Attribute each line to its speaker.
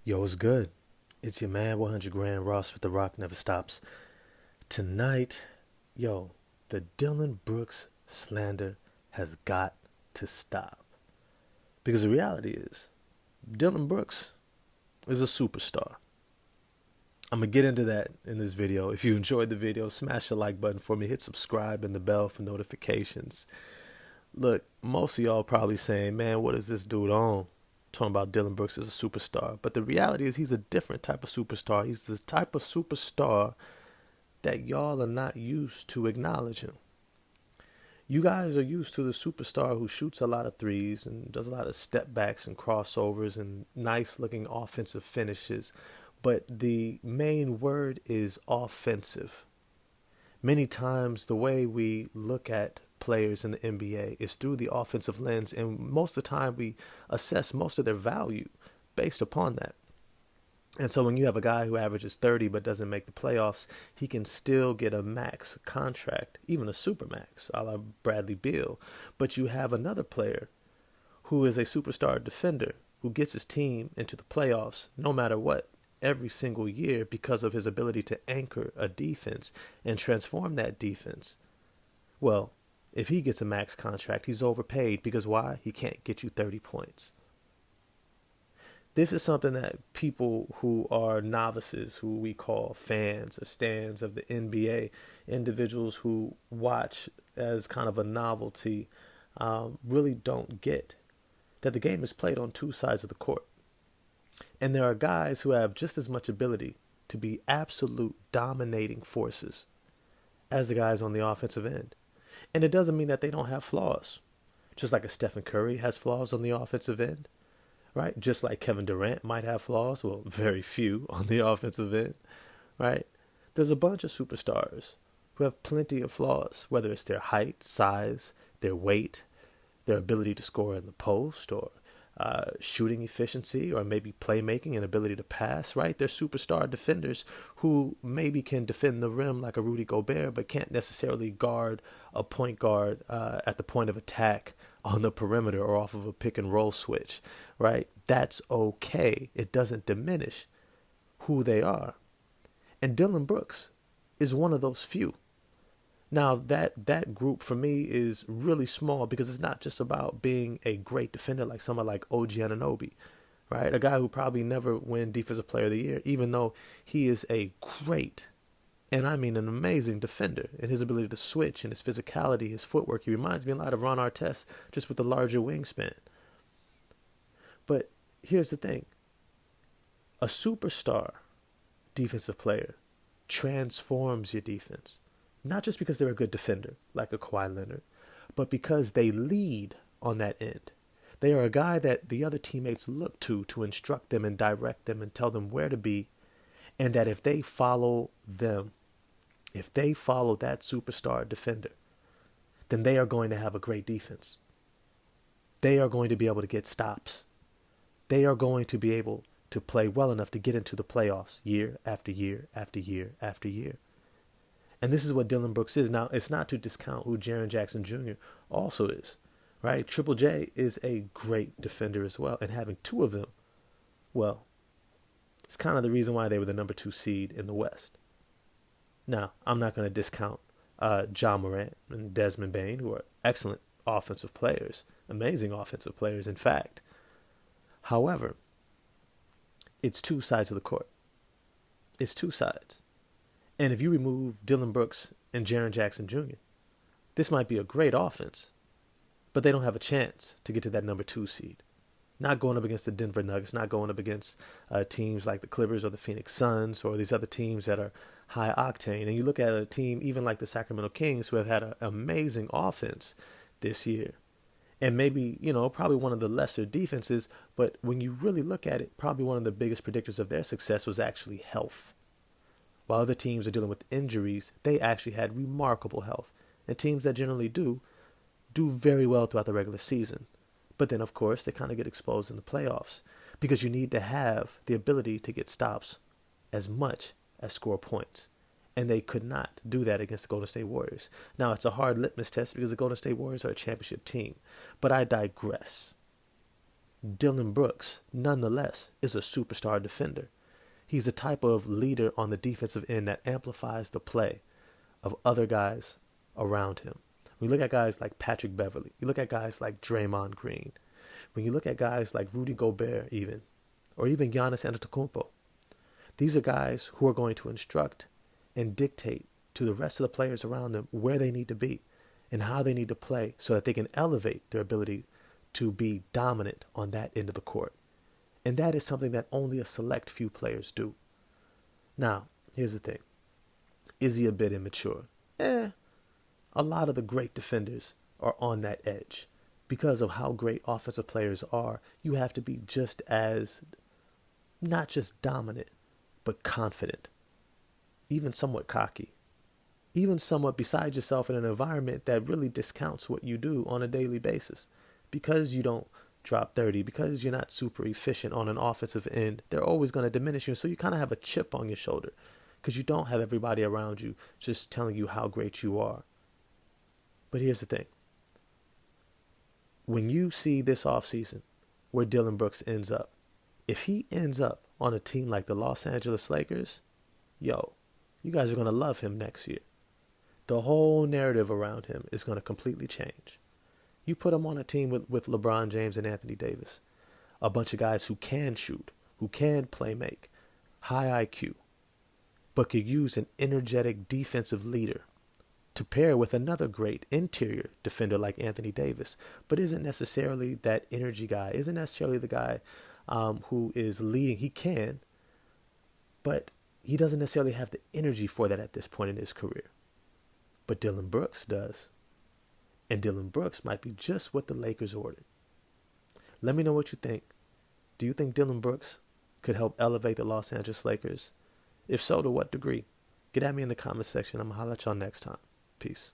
Speaker 1: Yo, what's good? It's your man, 100 Grand Ross with The Rock Never Stops. Tonight, yo, the Dillon Brooks slander has got to stop. Because the reality is, Dillon Brooks is a superstar. I'm going to get into that in this video. If you enjoyed the video, smash the like button for me, hit subscribe and the bell for notifications. Look, most of y'all probably saying, man, what is this dude on? Talking about Dillon Brooks as a superstar. But the reality is he's a different type of superstar. He's the type of superstar that y'all are not used to acknowledging. You guys are used to the superstar who shoots a lot of threes and does a lot of step backs and crossovers and nice looking offensive finishes. But the main word is offensive. Many times the way we look at players in the NBA is through the offensive lens, and most of the time we assess most of their value based upon that. And so when you have a guy who averages 30 but doesn't make the playoffs, he can still get a max contract, even a super max, a la Bradley Beal. But you have another player who is a superstar defender who gets his team into the playoffs no matter what every single year because of his ability to anchor a defense and transform that defense. Well, if he gets a max contract, he's overpaid because why? He can't get you 30 points. This is something that people who are novices, who we call fans or stans of the NBA, individuals who watch as kind of a novelty, really don't get. That the game is played on two sides of the court. And there are guys who have just as much ability to be absolute dominating forces as the guys on the offensive end. And it doesn't mean that they don't have flaws. Just like a Stephen Curry has flaws on the offensive end, right? Just like Kevin Durant might have flaws, well, very few on the offensive end, right? There's a bunch of superstars who have plenty of flaws, whether it's their height, size, their weight, their ability to score in the post, or shooting efficiency, or maybe playmaking and ability to pass, right? They're superstar defenders who maybe can defend the rim like a Rudy Gobert, but can't necessarily guard a point guard at the point of attack on the perimeter or off of a pick and roll switch, right? That's okay. It doesn't diminish who they are. And Dillon Brooks is one of those few. Now, that group for me is really small because it's not just about being a great defender like someone like OG Anunoby, right? A guy who probably never win Defensive Player of the Year, even though he is a great, and I mean an amazing defender in his ability to switch and his physicality, his footwork. He reminds me a lot of Ron Artest, just with the larger wingspan. But here's the thing. A superstar defensive player transforms your defense. Not just because they're a good defender, like a Kawhi Leonard, but because they lead on that end. They are a guy that the other teammates look to instruct them and direct them and tell them where to be. And that if they follow them, if they follow that superstar defender, then they are going to have a great defense. They are going to be able to get stops. They are going to be able to play well enough to get into the playoffs year after year after year after year. And this is what Dillon Brooks is. Now, it's not to discount who Jaren Jackson Jr. also is, right? Triple J is a great defender as well. And having two of them, well, it's kind of the reason why they were the number 2 seed in the West. Now, I'm not going to discount John Morant and Desmond Bane, who are excellent offensive players, amazing offensive players, in fact. However, it's two sides of the court. It's two sides. And if you remove Dillon Brooks and Jaren Jackson Jr., this might be a great offense, but they don't have a chance to get to that number 2 seed. Not going up against the Denver Nuggets, not going up against teams like the Clippers or the Phoenix Suns or these other teams that are high octane. And you look at a team even like the Sacramento Kings, who have had an amazing offense this year. And maybe, probably one of the lesser defenses, but when you really look at it, probably one of the biggest predictors of their success was actually health. While other teams are dealing with injuries, they actually had remarkable health. And teams that generally do very well throughout the regular season. But then, of course, they kind of get exposed in the playoffs because you need to have the ability to get stops as much as score points. And they could not do that against the Golden State Warriors. Now, it's a hard litmus test because the Golden State Warriors are a championship team. But I digress. Dillon Brooks, nonetheless, is a superstar defender. He's the type of leader on the defensive end that amplifies the play of other guys around him. When you look at guys like Patrick Beverly, you look at guys like Draymond Green, when you look at guys like Rudy Gobert even, or even Giannis Antetokounmpo, these are guys who are going to instruct and dictate to the rest of the players around them where they need to be and how they need to play so that they can elevate their ability to be dominant on that end of the court. And that is something that only a select few players do. Now, here's the thing. Is he a bit immature? A lot of the great defenders are on that edge. Because of how great offensive players are, you have to be just as, not just dominant, but confident. Even somewhat cocky. Even somewhat beside yourself in an environment that really discounts what you do on a daily basis. Because you don't drop 30, because you're not super efficient on an offensive end, they're always going to diminish you. So you kind of have a chip on your shoulder because you don't have everybody around you just telling you how great you are. But here's the thing. When you see this offseason where Dillon Brooks ends up, if he ends up on a team like the Los Angeles Lakers, yo, you guys are going to love him next year. The whole narrative around him is going to completely change. You put him on a team with LeBron James and Anthony Davis, a bunch of guys who can shoot, who can play make, high IQ, but could use an energetic defensive leader to pair with another great interior defender like Anthony Davis, but isn't necessarily that energy guy, isn't necessarily the guy who is leading. He can, but he doesn't necessarily have the energy for that at this point in his career. But Dillon Brooks does. And Dillon Brooks might be just what the Lakers ordered. Let me know what you think. Do you think Dillon Brooks could help elevate the Los Angeles Lakers? If so, to what degree? Get at me in the comment section. I'm going to holler at y'all next time. Peace.